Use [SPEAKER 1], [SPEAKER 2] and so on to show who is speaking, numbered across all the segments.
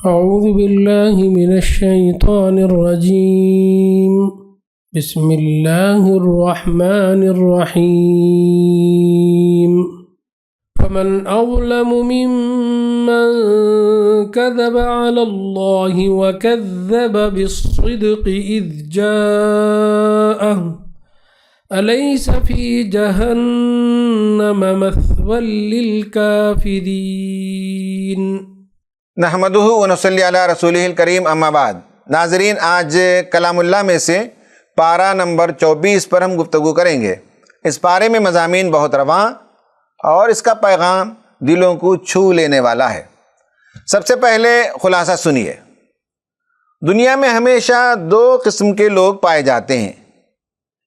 [SPEAKER 1] أعوذ بالله من الشيطان الرجيم. بسم الله الرحمن الرحيم. فمن أظلم ممن كذب على الله وكذب بالصدق إذ جاءه أليس في جهنم مثوى للكافرين.
[SPEAKER 2] نحمدہ ونصلی علی رسولہ الکریم، اما بعد. ناظرین، آج کلام اللہ میں سے پارہ نمبر 24 پر ہم گفتگو کریں گے. اس پارے میں مضامین بہت رواں اور اس کا پیغام دلوں کو چھو لینے والا ہے. سب سے پہلے خلاصہ سنیے. دنیا میں ہمیشہ دو قسم کے لوگ پائے جاتے ہیں.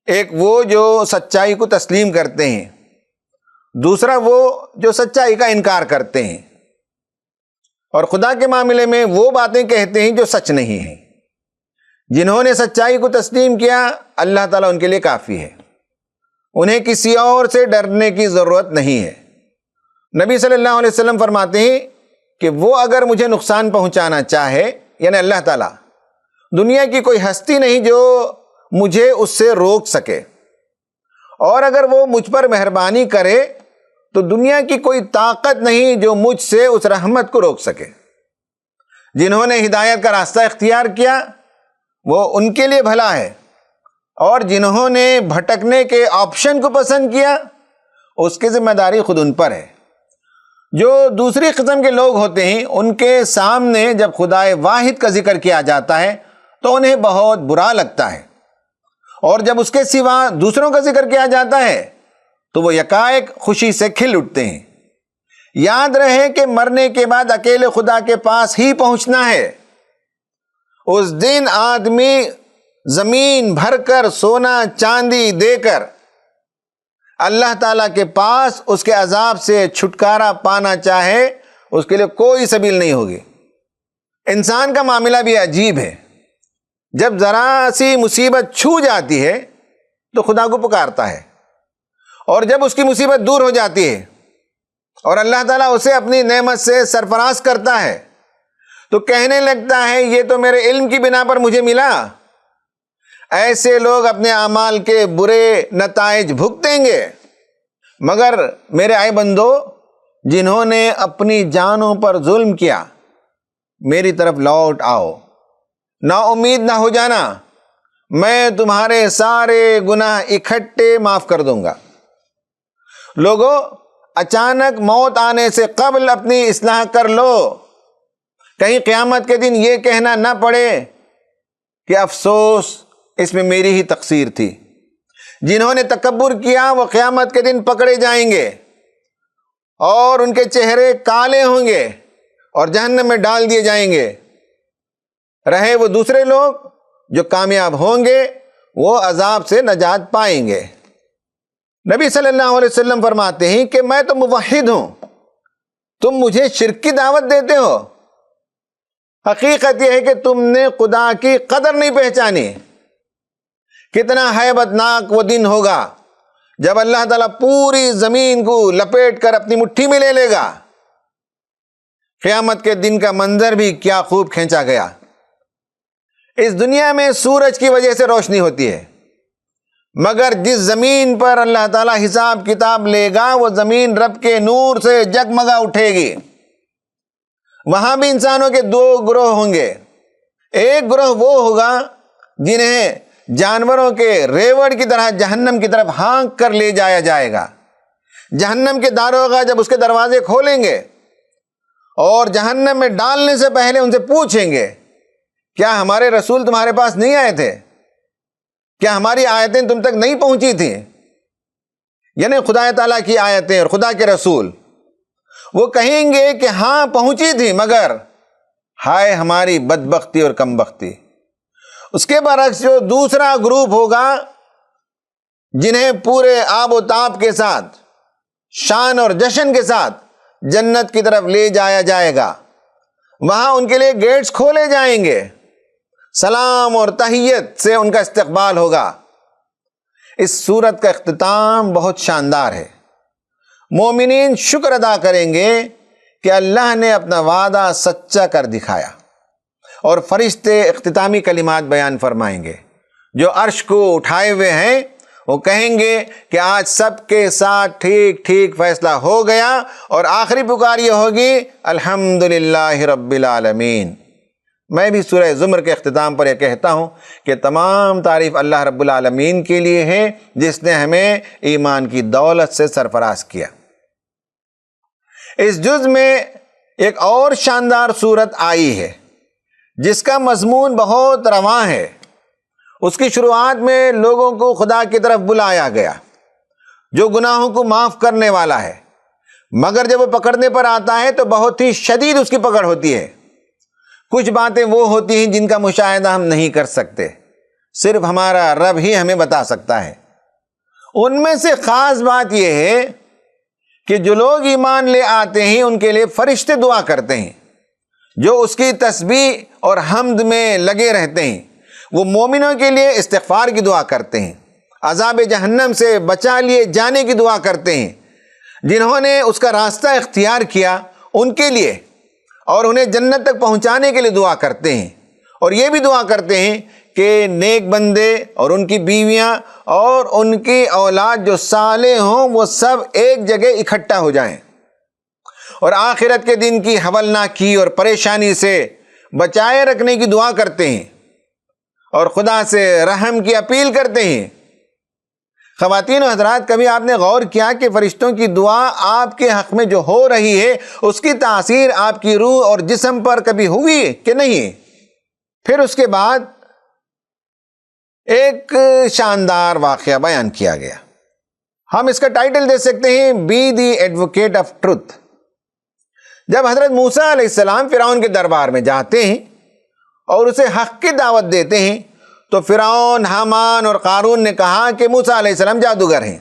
[SPEAKER 2] ایک وہ جو سچائی کو تسلیم کرتے ہیں، دوسرا وہ جو سچائی کا انکار کرتے ہیں اور خدا کے معاملے میں وہ باتیں کہتے ہیں جو سچ نہیں ہیں. جنہوں نے سچائی کو تسلیم کیا، اللہ تعالیٰ ان کے لیے کافی ہے. انہیں کسی اور سے ڈرنے کی ضرورت نہیں ہے. نبی صلی اللہ علیہ وسلم فرماتے ہیں کہ وہ اگر مجھے نقصان پہنچانا چاہے، یعنی اللہ تعالیٰ، دنیا کی کوئی ہستی نہیں جو مجھے اس سے روک سکے، اور اگر وہ مجھ پر مہربانی کرے تو دنیا کی کوئی طاقت نہیں جو مجھ سے اس رحمت کو روک سکے. جنہوں نے ہدایت کا راستہ اختیار کیا وہ ان کے لیے بھلا ہے، اور جنہوں نے بھٹکنے کے آپشن کو پسند کیا اس کی ذمہ داری خود ان پر ہے. جو دوسری قسم کے لوگ ہوتے ہیں، ان کے سامنے جب خدائے واحد کا ذکر کیا جاتا ہے تو انہیں بہت برا لگتا ہے، اور جب اس کے سوا دوسروں کا ذکر کیا جاتا ہے تو وہ یکایک خوشی سے کھل اٹھتے ہیں. یاد رہے کہ مرنے کے بعد اکیلے خدا کے پاس ہی پہنچنا ہے. اس دن آدمی زمین بھر کر سونا چاندی دے کر اللہ تعالیٰ کے پاس اس کے عذاب سے چھٹکارا پانا چاہے، اس کے لیے کوئی سبیل نہیں ہوگی. انسان کا معاملہ بھی عجیب ہے. جب ذرا سی مصیبت چھو جاتی ہے تو خدا کو پکارتا ہے، اور جب اس کی مصیبت دور ہو جاتی ہے اور اللہ تعالیٰ اسے اپنی نعمت سے سرفراز کرتا ہے تو کہنے لگتا ہے یہ تو میرے علم کی بنا پر مجھے ملا. ایسے لوگ اپنے اعمال کے برے نتائج بھگتیں گے. مگر میرے اے بندو، جنہوں نے اپنی جانوں پر ظلم کیا، میری طرف لوٹ آؤ، نا امید نہ ہو جانا، میں تمہارے سارے گناہ اکٹھے معاف کر دوں گا. لوگو، اچانک موت آنے سے قبل اپنی اصلاح کر لو، کہیں قیامت کے دن یہ کہنا نہ پڑے کہ افسوس، اس میں میری ہی تقصیر تھی. جنہوں نے تکبر کیا وہ قیامت کے دن پکڑے جائیں گے اور ان کے چہرے کالے ہوں گے اور جہنم میں ڈال دیے جائیں گے. رہے وہ دوسرے لوگ جو کامیاب ہوں گے، وہ عذاب سے نجات پائیں گے. نبی صلی اللہ علیہ وسلم فرماتے ہیں کہ میں تو موحد ہوں، تم مجھے شرک کی دعوت دیتے ہو. حقیقت یہ ہے کہ تم نے خدا کی قدر نہیں پہچانی. کتنا ہیبت ناک وہ دن ہوگا جب اللہ تعالیٰ پوری زمین کو لپیٹ کر اپنی مٹھی میں لے لے گا. قیامت کے دن کا منظر بھی کیا خوب کھینچا گیا. اس دنیا میں سورج کی وجہ سے روشنی ہوتی ہے، مگر جس زمین پر اللہ تعالیٰ حساب کتاب لے گا وہ زمین رب کے نور سے جگمگا اٹھے گی. وہاں بھی انسانوں کے دو گروہ ہوں گے. ایک گروہ وہ ہوگا جنہیں جانوروں کے ریوڑ کی طرح جہنم کی طرف ہانک کر لے جایا جائے گا. جہنم کے داروغہ جب اس کے دروازے کھولیں گے اور جہنم میں ڈالنے سے پہلے ان سے پوچھیں گے، کیا ہمارے رسول تمہارے پاس نہیں آئے تھے؟ کیا ہماری آیتیں تم تک نہیں پہنچی تھیں؟ یعنی خدا تعالیٰ کی آیتیں اور خدا کے رسول. وہ کہیں گے کہ ہاں پہنچی تھی، مگر ہائے ہماری بدبختی اور کمبختی. اس کے برعکس جو دوسرا گروپ ہوگا جنہیں پورے آب و تاب کے ساتھ، شان اور جشن کے ساتھ جنت کی طرف لے جایا جائے گا، وہاں ان کے لیے گیٹس کھولے جائیں گے، سلام اور تحیت سے ان کا استقبال ہوگا. اس سورت کا اختتام بہت شاندار ہے. مومنین شکر ادا کریں گے کہ اللہ نے اپنا وعدہ سچا کر دکھایا. اور فرشتے اختتامی کلمات بیان فرمائیں گے۔ جو عرش کو اٹھائے ہوئے ہیں وہ کہیں گے کہ آج سب کے ساتھ ٹھیک ٹھیک فیصلہ ہو گیا، اور آخری پکار یہ ہوگی الحمدللہ رب العالمین۔ میں بھی سورہ زمر کے اختتام پر یہ کہتا ہوں کہ تمام تعریف اللہ رب العالمین کے لیے ہے، جس نے ہمیں ایمان کی دولت سے سرفراز کیا۔ اس جز میں ایک اور شاندار صورت آئی ہے جس کا مضمون بہت رواں ہے۔ اس کی شروعات میں لوگوں کو خدا کی طرف بلایا گیا جو گناہوں کو معاف کرنے والا ہے، مگر جب وہ پکڑنے پر آتا ہے تو بہت ہی شدید اس کی پکڑ ہوتی ہے۔ کچھ باتیں وہ ہوتی ہیں جن کا مشاہدہ ہم نہیں کر سکتے، صرف ہمارا رب ہی ہمیں بتا سکتا ہے۔ ان میں سے خاص بات یہ ہے کہ جو لوگ ایمان لے آتے ہیں ان کے لیے فرشتے دعا کرتے ہیں، جو اس کی تسبیح اور حمد میں لگے رہتے ہیں۔ وہ مومنوں کے لیے استغفار کی دعا کرتے ہیں، عذاب جہنم سے بچا لیے جانے کی دعا کرتے ہیں، جنہوں نے اس کا راستہ اختیار کیا ان کے لیے، اور انہیں جنت تک پہنچانے کے لیے دعا کرتے ہیں۔ اور یہ بھی دعا کرتے ہیں کہ نیک بندے اور ان کی بیویاں اور ان کی اولاد جو صالح ہوں وہ سب ایک جگہ اکٹھا ہو جائیں، اور آخرت کے دن کی ہولناکی اور پریشانی سے بچائے رکھنے کی دعا کرتے ہیں، اور خدا سے رحم کی اپیل کرتے ہیں۔ خواتین و حضرات، کبھی آپ نے غور کیا کہ فرشتوں کی دعا آپ کے حق میں جو ہو رہی ہے اس کی تاثیر آپ کی روح اور جسم پر کبھی ہوئی کہ نہیں؟ پھر اس کے بعد ایک شاندار واقعہ بیان کیا گیا۔ ہم اس کا ٹائٹل دے سکتے ہیں be the advocate of truth. جب حضرت موسیٰ علیہ السلام فرعون کے دربار میں جاتے ہیں اور اسے حق کی دعوت دیتے ہیں تو فرعون، حامان اور قارون نے کہا کہ موسیٰ علیہ السلام جادوگر ہیں۔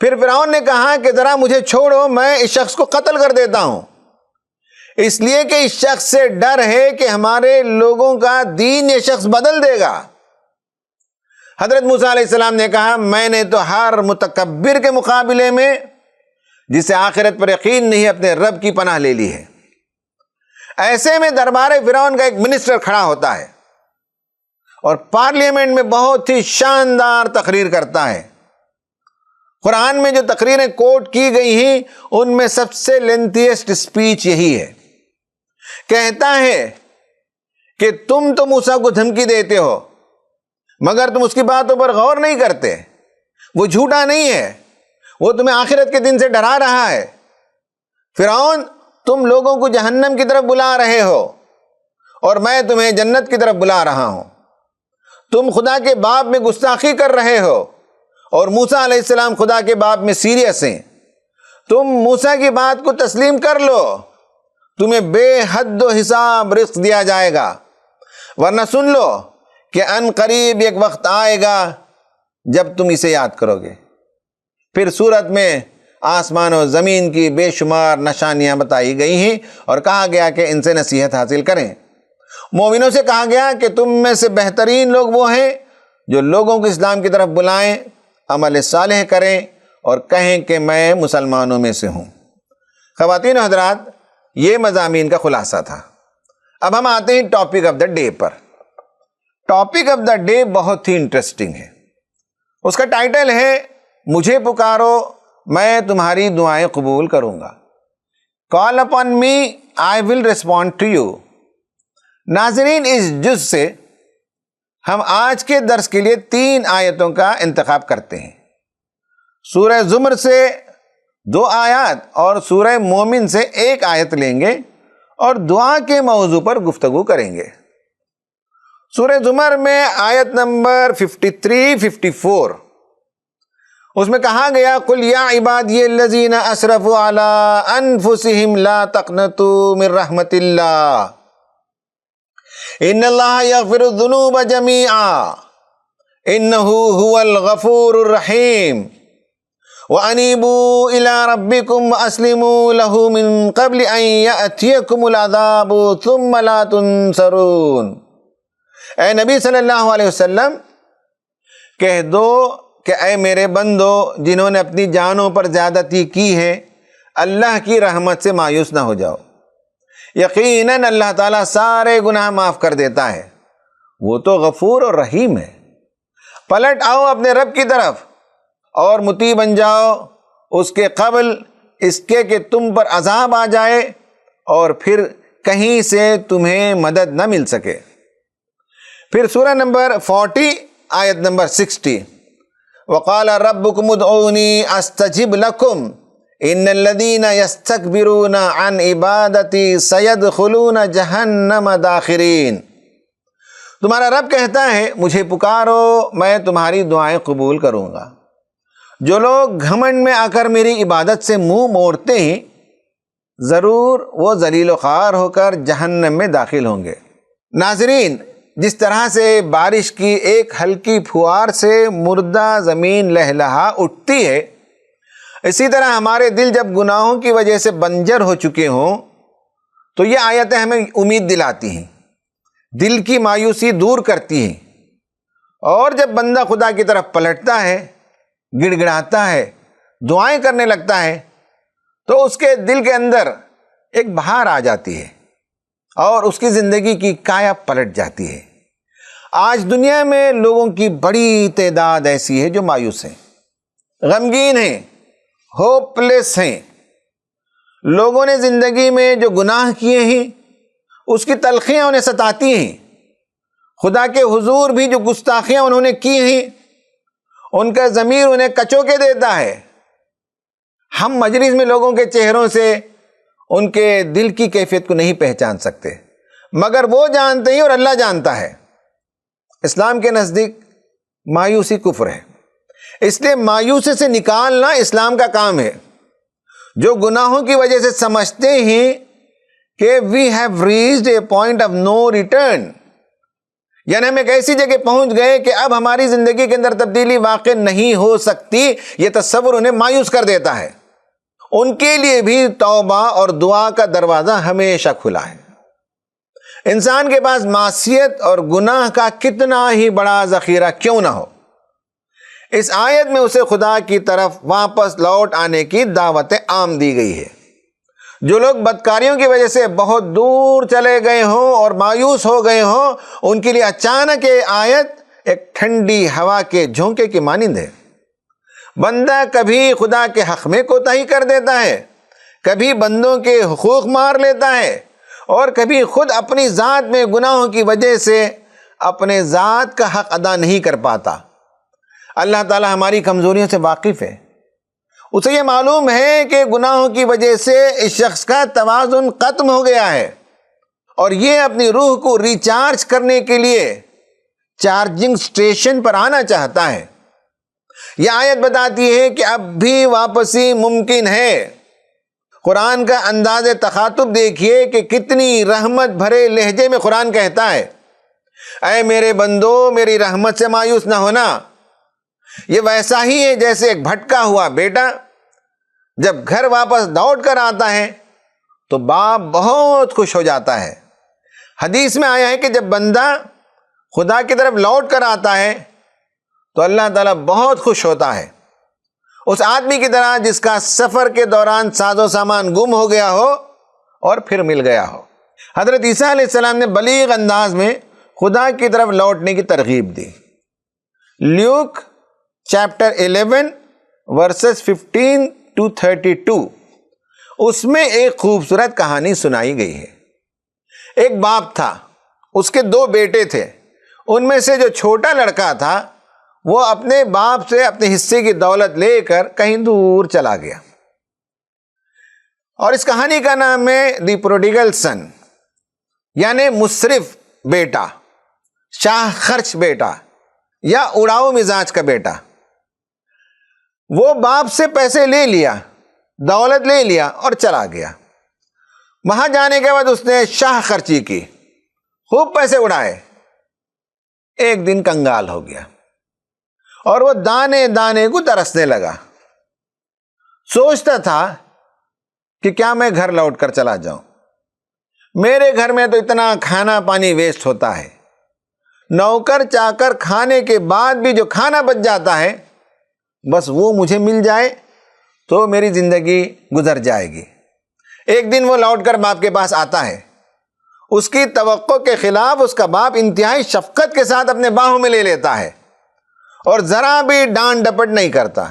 [SPEAKER 2] پھر فرعون نے کہا کہ ذرا مجھے چھوڑو، میں اس شخص کو قتل کر دیتا ہوں، اس لیے کہ اس شخص سے ڈر ہے کہ ہمارے لوگوں کا دین یہ شخص بدل دے گا۔ حضرت موسیٰ علیہ السلام نے کہا میں نے تو ہر متکبر کے مقابلے میں جسے آخرت پر یقین نہیں اپنے رب کی پناہ لے لی ہے۔ ایسے میں دربار فرعون کا ایک منسٹر کھڑا ہوتا ہے اور پارلیمنٹ میں بہت ہی شاندار تقریر کرتا ہے۔ قرآن میں جو تقریریں کوٹ کی گئی ہیں ان میں سب سے لینتھیسٹ سپیچ یہی ہے۔ کہتا ہے کہ تم تو موسیٰ کو دھمکی دیتے ہو مگر تم اس کی باتوں پر غور نہیں کرتے۔ وہ جھوٹا نہیں ہے، وہ تمہیں آخرت کے دن سے ڈرا رہا ہے۔ فرعون، تم لوگوں کو جہنم کی طرف بلا رہے ہو اور میں تمہیں جنت کی طرف بلا رہا ہوں۔ تم خدا کے باب میں گستاخی کر رہے ہو اور موسیٰ علیہ السلام خدا کے باب میں سیریس ہیں۔ تم موسیٰ کی بات کو تسلیم کر لو، تمہیں بے حد و حساب رزق دیا جائے گا، ورنہ سن لو کہ ان قریب ایک وقت آئے گا جب تم اسے یاد کرو گے۔ پھر سورت میں آسمان و زمین کی بے شمار نشانیاں بتائی گئی ہیں اور کہا گیا کہ ان سے نصیحت حاصل کریں۔ مومنوں سے کہا گیا کہ تم میں سے بہترین لوگ وہ ہیں جو لوگوں کو اسلام کی طرف بلائیں، عمل صالح کریں اور کہیں کہ میں مسلمانوں میں سے ہوں۔ خواتین و حضرات، یہ مضامین کا خلاصہ تھا۔ اب ہم آتے ہیں topic of the day per. Topic of the day بہت ہی انٹرسٹنگ ہے۔ اس کا ٹائٹل ہے مجھے پکارو میں تمہاری دعائیں قبول کروں گا۔ Call upon me I will respond to you. ناظرین، اس جز سے ہم آج کے درس کے لیے 3 آیتوں کا انتخاب کرتے ہیں۔ سورہ زمر سے 2 آیات اور سورہ مومن سے 1 آیت لیں گے اور دعا کے موضوع پر گفتگو کریں گے۔ سورہ زمر میں آیت نمبر 53-54، اس میں کہا گیا قل یا عبادی الذین اسرفوا علی انفسہم لا تقنطوا من رحمت اللہ ان اللہ یغفر الذنوب جمیعا انہ هو الغفور الرحیم وانیبوا الی ربکم واسلموا له من قبل ان یأتیکم العذاب ثم لا تنصرون۔ اے نبی صلی اللہ علیہ وسلم، کہہ دو کہ اے میرے بندو جنہوں نے اپنی جانوں پر زیادتی کی ہے، اللہ کی رحمت سے مایوس نہ ہو جاؤ، یقیناً اللہ تعالیٰ سارے گناہ معاف کر دیتا ہے، وہ تو غفور اور رحیم ہے۔ پلٹ آؤ اپنے رب کی طرف اور مطیع بن جاؤ اس کے قبل اس کے کہ تم پر عذاب آ جائے اور پھر کہیں سے تمہیں مدد نہ مل سکے۔ پھر سورہ نمبر 40 آیت نمبر 60، وَقَالَ رَبُّكُمُ ادْعُونِي أَسْتَجِبْ لَكُمْ إِنَّ الَّذِينَ يَسْتَكْبِرُونَ عَنْ عِبَادَتِي سَيَدْخُلُونَ جَهَنَّمَ دَاخِرِينَ۔ تمہارا رب کہتا ہے مجھے پکارو، میں تمہاری دعائیں قبول کروں گا۔ جو لوگ گھمنڈ میں آ کر میری عبادت سے منہ موڑتے ہیں ضرور وہ ذلیل و خوار ہو کر جہنم میں داخل ہوں گے۔ ناظرین، جس طرح سے بارش کی ایک ہلکی پھوار سے مردہ زمین لہلہا اٹھتی ہے، اسی طرح ہمارے دل جب گناہوں کی وجہ سے بنجر ہو چکے ہوں تو یہ آیتیں ہمیں امید دلاتی ہیں، دل کی مایوسی دور کرتی ہیں، اور جب بندہ خدا کی طرف پلٹتا ہے، گڑ گڑاتا ہے، دعائیں کرنے لگتا ہے تو اس کے دل کے اندر ایک بہار آ جاتی ہے اور اس کی زندگی کی کایا پلٹ جاتی ہے۔ آج دنیا میں لوگوں کی بڑی تعداد ایسی ہے جو مایوس ہیں، غمگین ہیں، ہوپ لیس ہیں۔ لوگوں نے زندگی میں جو گناہ کیے ہیں اس کی تلخیاں انہیں ستاتی ہیں، خدا کے حضور بھی جو گستاخیاں انہوں نے کی ہیں ان کا ضمیر انہیں کچوکے دیتا ہے۔ ہم مجلس میں لوگوں کے چہروں سے ان کے دل کی کیفیت کو نہیں پہچان سکتے، مگر وہ جانتے ہیں اور اللہ جانتا ہے۔ اسلام کے نزدیک مایوسی کفر ہے، اس لیے مایوسی سے نکالنا اسلام کا کام ہے۔ جو گناہوں کی وجہ سے سمجھتے ہیں کہ we have reached a point of no return، یعنی ہم ایک ایسی جگہ پہنچ گئے کہ اب ہماری زندگی کے اندر تبدیلی واقع نہیں ہو سکتی، یہ تصور انہیں مایوس کر دیتا ہے۔ ان کے لیے بھی توبہ اور دعا کا دروازہ ہمیشہ کھلا ہے۔ انسان کے پاس معصیت اور گناہ کا کتنا ہی بڑا ذخیرہ کیوں نہ ہو، اس آیت میں اسے خدا کی طرف واپس لوٹ آنے کی دعوت عام دی گئی ہے۔ جو لوگ بدکاریوں کی وجہ سے بہت دور چلے گئے ہوں اور مایوس ہو گئے ہوں، ان کے لیے اچانک یہ آیت ایک ٹھنڈی ہوا کے جھونکے کی مانند ہے۔ بندہ کبھی خدا کے حق میں کوتاہی کر دیتا ہے، کبھی بندوں کے حقوق مار لیتا ہے، اور کبھی خود اپنی ذات میں گناہوں کی وجہ سے اپنے ذات کا حق ادا نہیں کر پاتا۔ اللہ تعالی ہماری کمزوریوں سے واقف ہے، اسے یہ معلوم ہے کہ گناہوں کی وجہ سے اس شخص کا توازن ختم ہو گیا ہے، اور یہ اپنی روح کو ریچارج کرنے کے لیے چارجنگ سٹیشن پر آنا چاہتا ہے۔ یہ آیت بتاتی ہے کہ اب بھی واپسی ممکن ہے۔ قرآن کا انداز تخاطب دیکھیے کہ کتنی رحمت بھرے لہجے میں قرآن کہتا ہے، اے میرے بندو میری رحمت سے مایوس نہ ہونا۔ یہ ویسا ہی ہے جیسے ایک بھٹکا ہوا بیٹا جب گھر واپس لوٹ کر آتا ہے تو باپ بہت خوش ہو جاتا ہے۔ حدیث میں آیا ہے کہ جب بندہ خدا کی طرف لوٹ کر آتا ہے تو اللہ تعالیٰ بہت خوش ہوتا ہے، اس آدمی کی طرح جس کا سفر کے دوران ساز و سامان گم ہو گیا ہو اور پھر مل گیا ہو۔ حضرت عیسیٰ علیہ السلام نے بلیغ انداز میں خدا کی طرف لوٹنے کی ترغیب دی۔ لیوک چیپٹر 11 ورسز 15 to 32، اس میں ایک خوبصورت کہانی سنائی گئی ہے۔ ایک باپ تھا، اس کے 2 بیٹے تھے، ان میں سے جو چھوٹا لڑکا تھا وہ اپنے باپ سے اپنے حصے کی دولت لے کر کہیں دور چلا گیا، اور اس کہانی کا نام ہے دی پروڈیگل سن، یعنی مصرف بیٹا، شاہ خرچ بیٹا یا اڑاؤ مزاج کا بیٹا۔ وہ باپ سے پیسے لے لیا، دولت لے لیا اور چلا گیا۔ وہاں جانے کے بعد اس نے شاہ خرچی کی، خوب پیسے اڑائے۔ ایک دن کنگال ہو گیا اور وہ دانے دانے کو ترسنے لگا۔ سوچتا تھا کہ کیا میں گھر لوٹ کر چلا جاؤں، میرے گھر میں تو اتنا کھانا پانی ویسٹ ہوتا ہے، نوکر چاکر کھانے کے بعد بھی جو کھانا بچ جاتا ہے بس وہ مجھے مل جائے تو میری زندگی گزر جائے گی۔ ایک دن وہ لوٹ کر باپ کے پاس آتا ہے اس کی توقع کے خلاف اس کا باپ انتہائی شفقت کے ساتھ اپنے باہوں میں لے لیتا ہے اور ذرا بھی ڈانٹ ڈپٹ نہیں کرتا.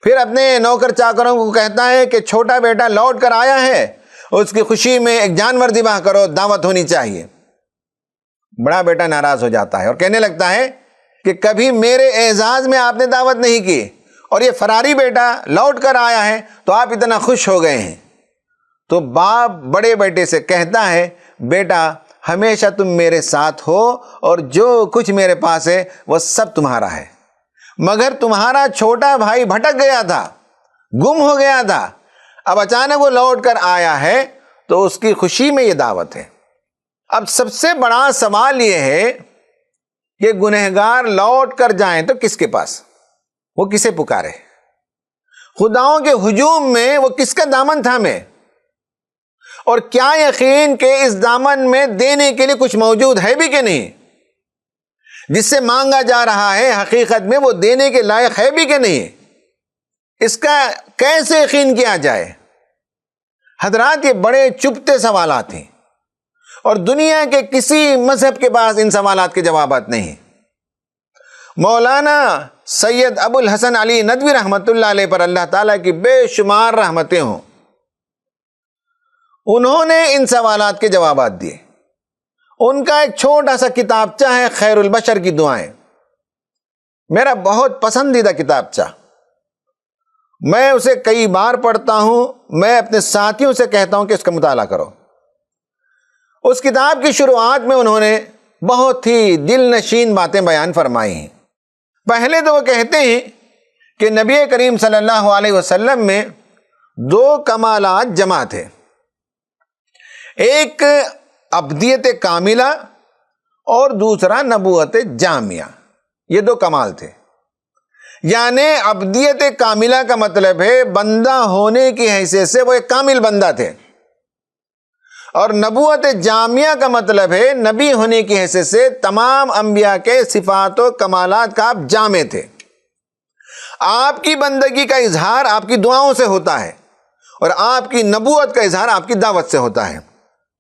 [SPEAKER 2] پھر اپنے نوکر چاکروں کو کہتا ہے کہ چھوٹا بیٹا لوٹ کر آیا ہے، اس کی خوشی میں ایک جانور ذبح کرو، دعوت ہونی چاہیے. بڑا بیٹا ناراض ہو جاتا ہے اور کہنے لگتا ہے کہ کبھی میرے اعزاز میں آپ نے دعوت نہیں کی اور یہ فراری بیٹا لوٹ کر آیا ہے تو آپ اتنا خوش ہو گئے ہیں. تو باپ بڑے بیٹے سے کہتا ہے بیٹا ہمیشہ تم میرے ساتھ ہو اور جو کچھ میرے پاس ہے وہ سب تمہارا ہے، مگر تمہارا چھوٹا بھائی بھٹک گیا تھا، گم ہو گیا تھا، اب اچانک وہ لوٹ کر آیا ہے تو اس کی خوشی میں یہ دعوت ہے. اب سب سے بڑا سوال یہ ہے کہ گنہگار لوٹ کر جائیں تو کس کے پاس؟ وہ کسے پکارے؟ خداؤں کے ہجوم میں وہ کس کا دامن تھامے؟ اور کیا یقین کہ اس دامن میں دینے کے لیے کچھ موجود ہے بھی کہ نہیں؟ جس سے مانگا جا رہا ہے حقیقت میں وہ دینے کے لائق ہے بھی کہ نہیں؟ اس کا کیسے یقین کیا جائے؟ حضرات، یہ بڑے چبھتے سوالات ہیں اور دنیا کے کسی مذہب کے پاس ان سوالات کے جوابات نہیں. مولانا سید ابو الحسن علی ندوی رحمۃ اللہ علیہ پر اللہ تعالیٰ کی بے شمار رحمتیں ہوں، انہوں نے ان سوالات کے جوابات دیے. ان کا ایک چھوٹا سا کتابچہ ہے خیر البشر کی دعائیں، میرا بہت پسندیدہ کتابچہ. میں اسے کئی بار پڑھتا ہوں. میں اپنے ساتھیوں سے کہتا ہوں کہ اس کا مطالعہ کرو. اس کتاب کی شروعات میں انہوں نے بہت ہی دل نشین باتیں بیان فرمائی ہیں. پہلے تو وہ کہتے ہیں کہ نبی کریم صلی اللہ علیہ وسلم میں 2 کمالات جمع تھے، ایک ابدیت کاملہ اور دوسرا نبوت جامعہ. یہ 2 کمال تھے. یعنی ابدیت کاملہ کا مطلب ہے بندہ ہونے کی حیثیت سے وہ ایک کامل بندہ تھے، اور نبوت جامعہ کا مطلب ہے نبی ہونے کی حیثیت سے تمام انبیاء کے صفات و کمالات کا آپ جامع تھے. آپ کی بندگی کا اظہار آپ کی دعاؤں سے ہوتا ہے اور آپ کی نبوت کا اظہار آپ کی دعوت سے ہوتا ہے.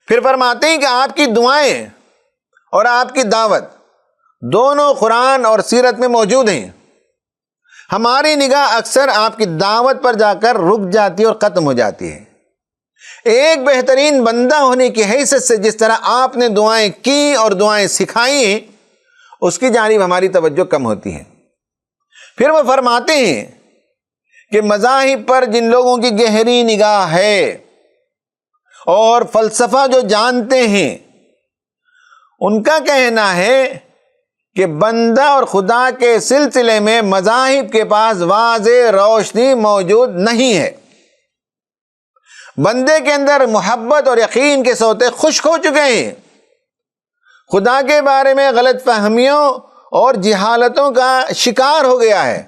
[SPEAKER 2] پھر فرماتے ہیں کہ آپ کی دعائیں اور آپ کی دعوت دونوں قرآن اور سیرت میں موجود ہیں. ہماری نگاہ اکثر آپ کی دعوت پر جا کر رک جاتی ہے اور ختم ہو جاتی ہے. ایک بہترین بندہ ہونے کی حیثیت سے جس طرح آپ نے دعائیں کی اور دعائیں سکھائی ہیں، اس کی جانب ہماری توجہ کم ہوتی ہے. پھر وہ فرماتے ہیں کہ مذاہب پر جن لوگوں کی گہری نگاہ ہے اور فلسفہ جو جانتے ہیں، ان کا کہنا ہے کہ بندہ اور خدا کے سلسلے میں مذاہب کے پاس واضح روشنی موجود نہیں ہے. بندے کے اندر محبت اور یقین کے سوتے خشک ہو چکے ہیں. خدا کے بارے میں غلط فہمیوں اور جہالتوں کا شکار ہو گیا ہے.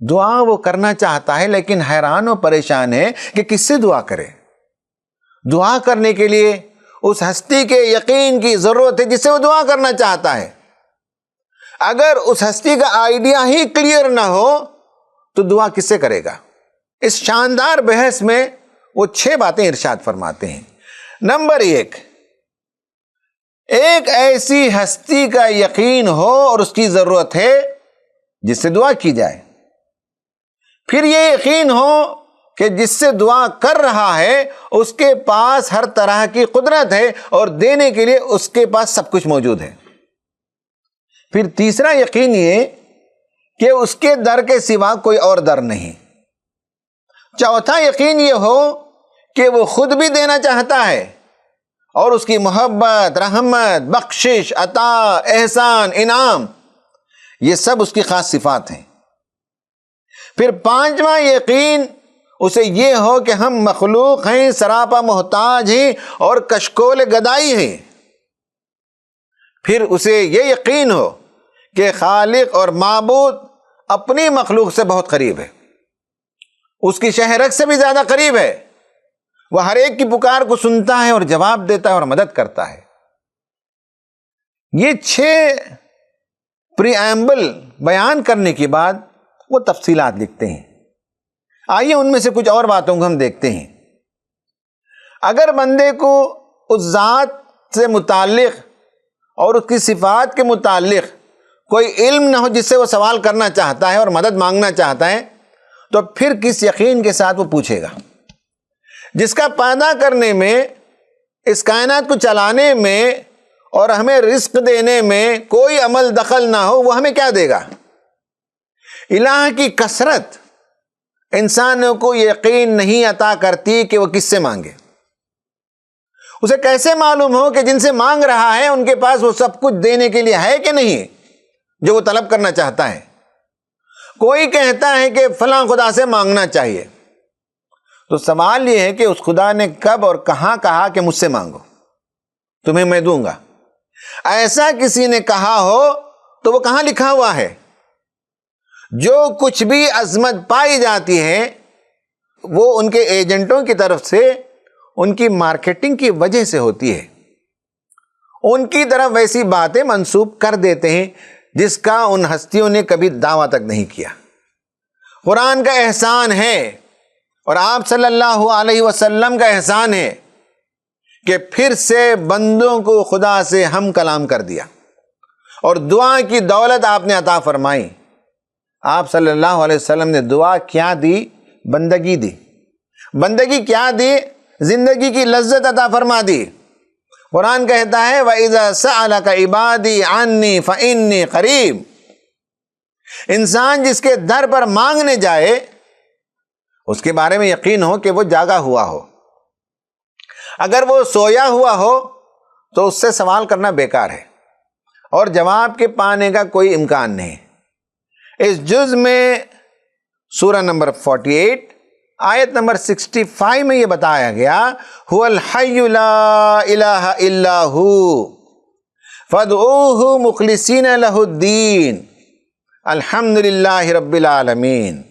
[SPEAKER 2] دعا وہ کرنا چاہتا ہے لیکن حیران و پریشان ہے کہ کس سے دعا کرے. دعا کرنے کے لیے اس ہستی کے یقین کی ضرورت ہے جس سے وہ دعا کرنا چاہتا ہے. اگر اس ہستی کا آئیڈیا ہی کلیئر نہ ہو تو دعا کس سے کرے گا؟ اس شاندار بحث میں وہ 6 باتیں ارشاد فرماتے ہیں. نمبر 1، ایک ایسی ہستی کا یقین ہو اور اس کی ضرورت ہے جس سے دعا کی جائے. پھر یہ یقین ہو کہ جس سے دعا کر رہا ہے اس کے پاس ہر طرح کی قدرت ہے اور دینے کے لیے اس کے پاس سب کچھ موجود ہے. پھر تیسرا یقین یہ کہ اس کے در کے سوا کوئی اور در نہیں. چوتھا یقین یہ ہو کہ وہ خود بھی دینا چاہتا ہے اور اس کی محبت، رحمت، بخشش، عطا، احسان، انعام یہ سب اس کی خاص صفات ہیں. پھر 5واں یقین اسے یہ ہو کہ ہم مخلوق ہیں، سراپا محتاج ہیں اور کشکول گدائی ہیں. پھر اسے یہ یقین ہو کہ خالق اور معبود اپنی مخلوق سے بہت قریب ہے، اس کی شہرک سے بھی زیادہ قریب ہے. وہ ہر ایک کی پکار کو سنتا ہے اور جواب دیتا ہے اور مدد کرتا ہے. یہ 6 پری ایمبل بیان کرنے کے بعد وہ تفصیلات لکھتے ہیں. آئیے ان میں سے کچھ اور باتوں کو ہم دیکھتے ہیں. اگر بندے کو اس ذات سے متعلق اور اس کی صفات کے متعلق کوئی علم نہ ہو جس سے وہ سوال کرنا چاہتا ہے اور مدد مانگنا چاہتا ہے، تو پھر کس یقین کے ساتھ وہ پوچھے گا؟ جس کا پیدا کرنے میں، اس کائنات کو چلانے میں اور ہمیں رزق دینے میں کوئی عمل دخل نہ ہو، وہ ہمیں کیا دے گا؟ الہ کی کثرت انسانوں کو یقین نہیں عطا کرتی کہ وہ کس سے مانگے۔ اسے کیسے معلوم ہو کہ جن سے مانگ رہا ہے ان کے پاس وہ سب کچھ دینے کے لیے ہے کہ نہیں جو وہ طلب کرنا چاہتا ہے؟ کوئی کہتا ہے کہ فلاں خدا سے مانگنا چاہیے، تو سوال یہ ہے کہ اس خدا نے کب اور کہاں کہا کہ مجھ سے مانگو، تمہیں میں دوں گا؟ ایسا کسی نے کہا ہو تو وہ کہاں لکھا ہوا ہے؟ جو کچھ بھی عظمت پائی جاتی ہے وہ ان کے ایجنٹوں کی طرف سے، ان کی مارکیٹنگ کی وجہ سے ہوتی ہے۔ ان کی طرف ویسی باتیں منسوب کر دیتے ہیں جس کا ان ہستیوں نے کبھی دعویٰ تک نہیں کیا۔ قرآن کا احسان ہے اور آپ صلی اللہ علیہ وسلم کا احسان ہے کہ پھر سے بندوں کو خدا سے ہم کلام کر دیا اور دعا کی دولت آپ نے عطا فرمائی۔ آپ صلی اللہ علیہ وسلم نے دعا کیا دی؟ بندگی دی۔ بندگی کیا دی؟ زندگی کی لذت عطا فرما دی۔ قرآن کہتا ہے وَإِذَا سَأَلَكَ عِبَادِي عَنِّي فَإِنِّي قَرِيبٌ۔ انسان جس کے در پر مانگنے جائے اس کے بارے میں یقین ہو کہ وہ جاگا ہوا ہو۔ اگر وہ سویا ہوا ہو تو اس سے سوال کرنا بیکار ہے اور جواب کے پانے کا کوئی امکان نہیں۔ اس جز میں سورہ نمبر 48 آیت نمبر 65 میں یہ بتایا گیا هو الحی لا الہ الا ہو فادعوہ مخلصین لہ الدین الحمد للہ رب العالمین۔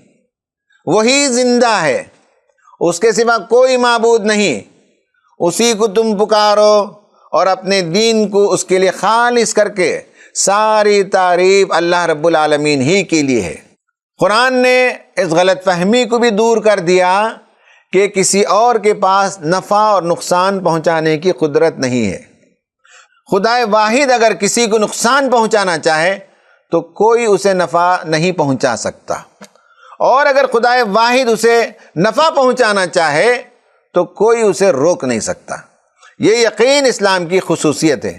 [SPEAKER 2] وہی زندہ ہے، اس کے سوا کوئی معبود نہیں، اسی کو تم پکارو اور اپنے دین کو اس کے لیے خالص کر کے ساری تعریف اللہ رب العالمین ہی کے لیے ہے۔ قرآن نے اس غلط فہمی کو بھی دور کر دیا کہ کسی اور کے پاس نفع اور نقصان پہنچانے کی قدرت نہیں ہے۔ خدا واحد اگر کسی کو نقصان پہنچانا چاہے تو کوئی اسے نفع نہیں پہنچا سکتا، اور اگر خدا واحد اسے نفع پہنچانا چاہے تو کوئی اسے روک نہیں سکتا۔ یہ یقین اسلام کی خصوصیت ہے۔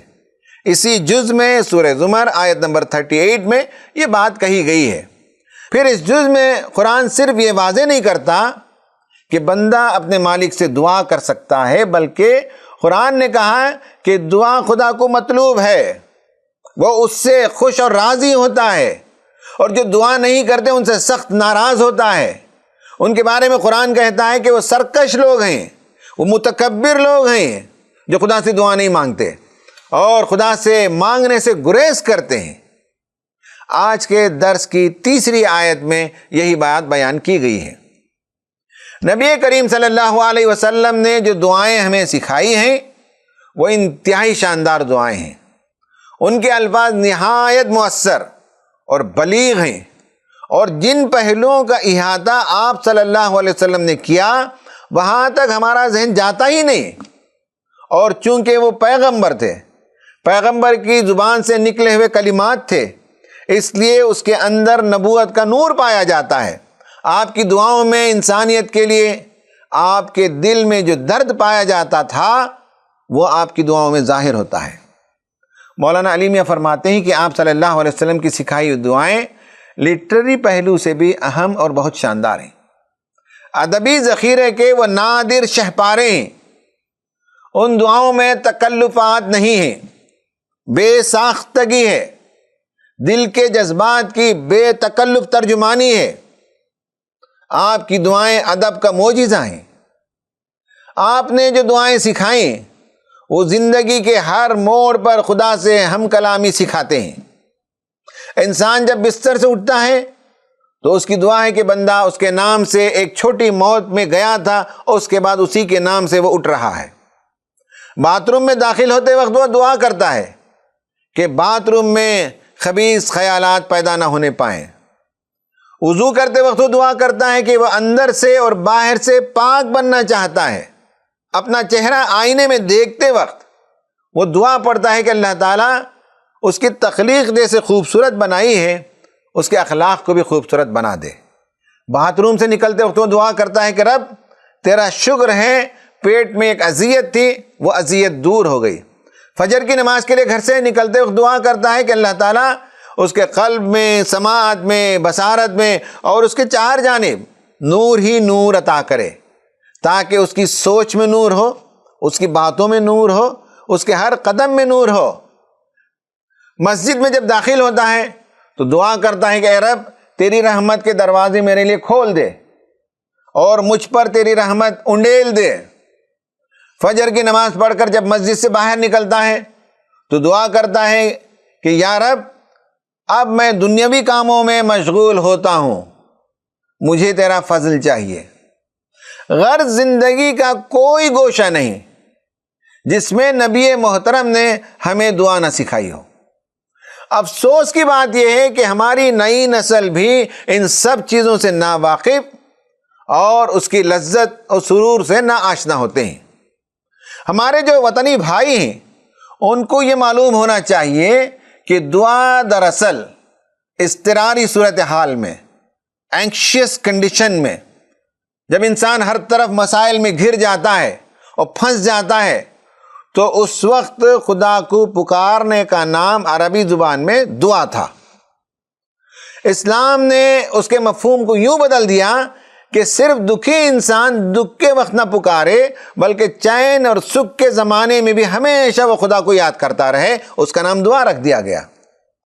[SPEAKER 2] اسی جز میں سورہ زمر آیت نمبر 38 میں یہ بات کہی گئی ہے۔ پھر اس جز میں قرآن صرف یہ واضح نہیں کرتا کہ بندہ اپنے مالک سے دعا کر سکتا ہے، بلکہ قرآن نے کہا کہ دعا خدا کو مطلوب ہے، وہ اس سے خوش اور راضی ہوتا ہے، اور جو دعا نہیں کرتے ان سے سخت ناراض ہوتا ہے۔ ان کے بارے میں قرآن کہتا ہے کہ وہ سرکش لوگ ہیں، وہ متکبر لوگ ہیں جو خدا سے دعا نہیں مانگتے اور خدا سے مانگنے سے گریز کرتے ہیں۔ آج کے درس کی تیسری آیت میں یہی بات بیان کی گئی ہے۔ نبی کریم صلی اللہ علیہ وسلم نے جو دعائیں ہمیں سکھائی ہیں وہ انتہائی شاندار دعائیں ہیں۔ ان کے الفاظ نہایت مؤثر اور بلیغ ہیں، اور جن پہلوؤں کا احاطہ آپ صلی اللہ علیہ وسلم نے کیا وہاں تک ہمارا ذہن جاتا ہی نہیں۔ اور چونکہ وہ پیغمبر تھے، پیغمبر کی زبان سے نکلے ہوئے کلمات تھے، اس لیے اس کے اندر نبوت کا نور پایا جاتا ہے۔ آپ کی دعاؤں میں انسانیت کے لیے آپ کے دل میں جو درد پایا جاتا تھا وہ آپ کی دعاؤں میں ظاہر ہوتا ہے۔ مولانا علی میاں فرماتے ہیں کہ آپ صلی اللہ علیہ وسلم کی سکھائی ہوئی دعائیں لٹریری پہلو سے بھی اہم اور بہت شاندار ہیں۔ ادبی ذخیرے کے وہ نادر شہپارے ہیں۔ ان دعاؤں میں تکلفات نہیں ہیں، بے ساختگی ہے، دل کے جذبات کی بے تکلف ترجمانی ہے۔ آپ کی دعائیں ادب کا معجزہ ہیں۔ آپ نے جو دعائیں سکھائیں وہ زندگی کے ہر موڑ پر خدا سے ہم کلامی سکھاتے ہیں۔ انسان جب بستر سے اٹھتا ہے تو اس کی دعا ہے کہ بندہ اس کے نام سے ایک چھوٹی موت میں گیا تھا اور اس کے بعد اسی کے نام سے وہ اٹھ رہا ہے۔ باتھ روم میں داخل ہوتے وقت وہ دعا کرتا ہے کہ باتھ روم میں خبیث خیالات پیدا نہ ہونے پائیں۔ وضو کرتے وقت وہ دعا کرتا ہے کہ وہ اندر سے اور باہر سے پاک بننا چاہتا ہے۔ اپنا چہرہ آئینے میں دیکھتے وقت وہ دعا پڑھتا ہے کہ اللہ تعالیٰ اس کی تخلیق جیسے خوبصورت بنائی ہے اس کے اخلاق کو بھی خوبصورت بنا دے۔ باتھ روم سے نکلتے وقت وہ دعا کرتا ہے کہ رب تیرا شکر ہے پیٹ میں ایک اذیت تھی، وہ اذیت دور ہو گئی۔ فجر کی نماز کے لیے گھر سے نکلتے وقت دعا کرتا ہے کہ اللہ تعالیٰ اس کے قلب میں، سماعت میں، بصارت میں اور اس کے چار جانب نور ہی نور عطا کرے، تاکہ اس کی سوچ میں نور ہو، اس کی باتوں میں نور ہو، اس کے ہر قدم میں نور ہو۔ مسجد میں جب داخل ہوتا ہے تو دعا کرتا ہے کہ اے رب تیری رحمت کے دروازے میرے لیے کھول دے اور مجھ پر تیری رحمت انڈیل دے۔ فجر کی نماز پڑھ کر جب مسجد سے باہر نکلتا ہے تو دعا کرتا ہے کہ یا رب اب میں دنیاوی کاموں میں مشغول ہوتا ہوں، مجھے تیرا فضل چاہیے۔ غرض زندگی کا کوئی گوشہ نہیں جس میں نبی محترم نے ہمیں دعا نہ سکھائی ہو۔ افسوس کی بات یہ ہے کہ ہماری نئی نسل بھی ان سب چیزوں سے ناواقف اور اس کی لذت اور سرور سے نا آشنا ہوتے ہیں۔ ہمارے جو وطنی بھائی ہیں ان کو یہ معلوم ہونا چاہیے کہ دعا دراصل اضطراری صورتحال میں، اینکشیس کنڈیشن میں، جب انسان ہر طرف مسائل میں گھر جاتا ہے اور پھنس جاتا ہے تو اس وقت خدا کو پکارنے کا نام عربی زبان میں دعا تھا۔ اسلام نے اس کے مفہوم کو یوں بدل دیا کہ صرف دکھی انسان دکھ کے وقت نہ پکارے بلکہ چین اور سکھ کے زمانے میں بھی ہمیشہ وہ خدا کو یاد کرتا رہے، اس کا نام دعا رکھ دیا گیا۔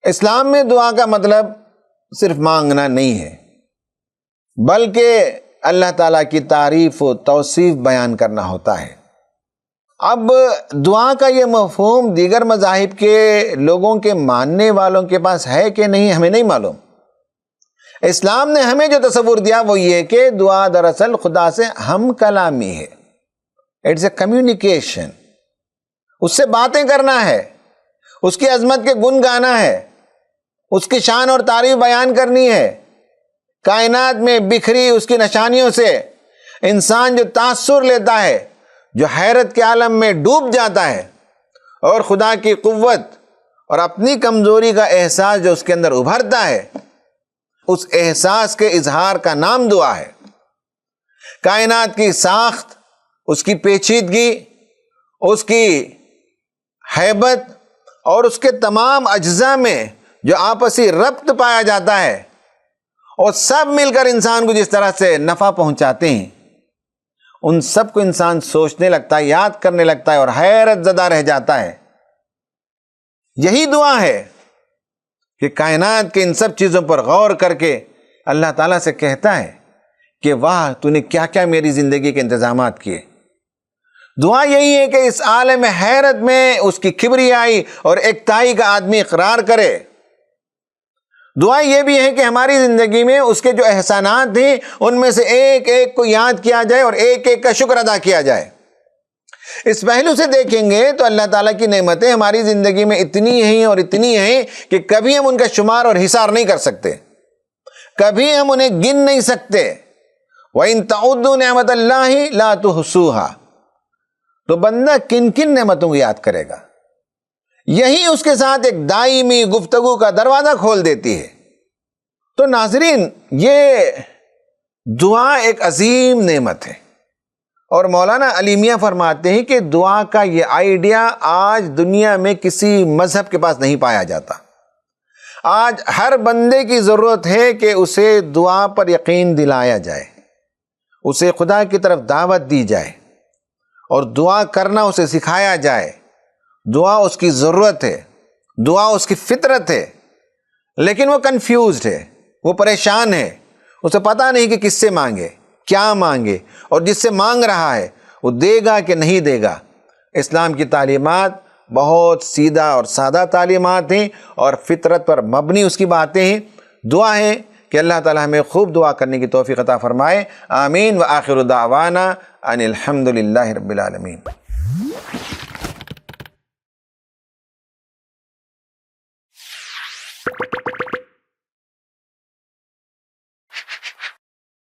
[SPEAKER 2] اسلام میں دعا کا مطلب صرف مانگنا نہیں ہے بلکہ اللہ تعالیٰ کی تعریف و توصیف بیان کرنا ہوتا ہے۔ اب دعا کا یہ مفہوم دیگر مذاہب کے لوگوں کے ماننے والوں کے پاس ہے کہ نہیں ہمیں نہیں معلوم۔ اسلام نے ہمیں جو تصور دیا وہ یہ کہ دعا دراصل خدا سے ہم کلامی ہے، اٹس اے کمیونیکیشن، اس سے باتیں کرنا ہے، اس کی عظمت کے گن گانا ہے، اس کی شان اور تعریف بیان کرنی ہے۔ کائنات میں بکھری اس کی نشانیوں سے انسان جو تاثر لیتا ہے، جو حیرت کے عالم میں ڈوب جاتا ہے اور خدا کی قوت اور اپنی کمزوری کا احساس جو اس کے اندر ابھرتا ہے، اس احساس کے اظہار کا نام دعا ہے۔ کائنات کی ساخت، اس کی پیچیدگی، اس کی ہیبت اور اس کے تمام اجزاء میں جو آپسی ربط پایا جاتا ہے اور سب مل کر انسان کو جس طرح سے نفع پہنچاتے ہیں، ان سب کو انسان سوچنے لگتا ہے، یاد کرنے لگتا ہے اور حیرت زدہ رہ جاتا ہے۔ یہی دعا ہے کہ کائنات کے ان سب چیزوں پر غور کر کے اللہ تعالیٰ سے کہتا ہے کہ واہ تو نے کیا کیا میری زندگی کے انتظامات کیے۔ دعا یہی ہے کہ اس عالم حیرت میں اس کی کبریائی اور ایکتائی کا آدمی اقرار کرے۔ دعا یہ بھی ہے کہ ہماری زندگی میں اس کے جو احسانات ہیں ان میں سے ایک ایک کو یاد کیا جائے اور ایک ایک کا شکر ادا کیا جائے۔ اس پہلو سے دیکھیں گے تو اللہ تعالیٰ کی نعمتیں ہماری زندگی میں اتنی ہیں اور اتنی ہیں کہ کبھی ہم ان کا شمار اور حصار نہیں کر سکتے، کبھی ہم انہیں گن نہیں سکتے۔ وَإِن تَعُدُّوا نِعْمَتَ اللَّهِ لَا تُحْصُوهَا، تو بندہ کن کن نعمتوں کو یاد کرے گا؟ یہی اس کے ساتھ ایک دائمی گفتگو کا دروازہ کھول دیتی ہے۔ تو ناظرین، یہ دعا ایک عظیم نعمت ہے اور مولانا علی میاں فرماتے ہیں کہ دعا کا یہ آئیڈیا آج دنیا میں کسی مذہب کے پاس نہیں پایا جاتا۔ آج ہر بندے کی ضرورت ہے کہ اسے دعا پر یقین دلایا جائے، اسے خدا کی طرف دعوت دی جائے اور دعا کرنا اسے سکھایا جائے۔ دعا اس کی ضرورت ہے، دعا اس کی فطرت ہے، لیکن وہ کنفیوزڈ ہے، وہ پریشان ہے، اسے پتہ نہیں کہ کس سے مانگے، کیا مانگے، اور جس سے مانگ رہا ہے وہ دے گا کہ نہیں دے گا۔ اسلام کی تعلیمات بہت سیدھا اور سادہ تعلیمات ہیں اور فطرت پر مبنی اس کی باتیں ہیں۔ دعا ہے کہ اللہ تعالی ہمیں خوب دعا کرنے کی توفیق عطا فرمائے۔ آمین۔ وآخر دعوانا ان الحمد للہ رب العالمین۔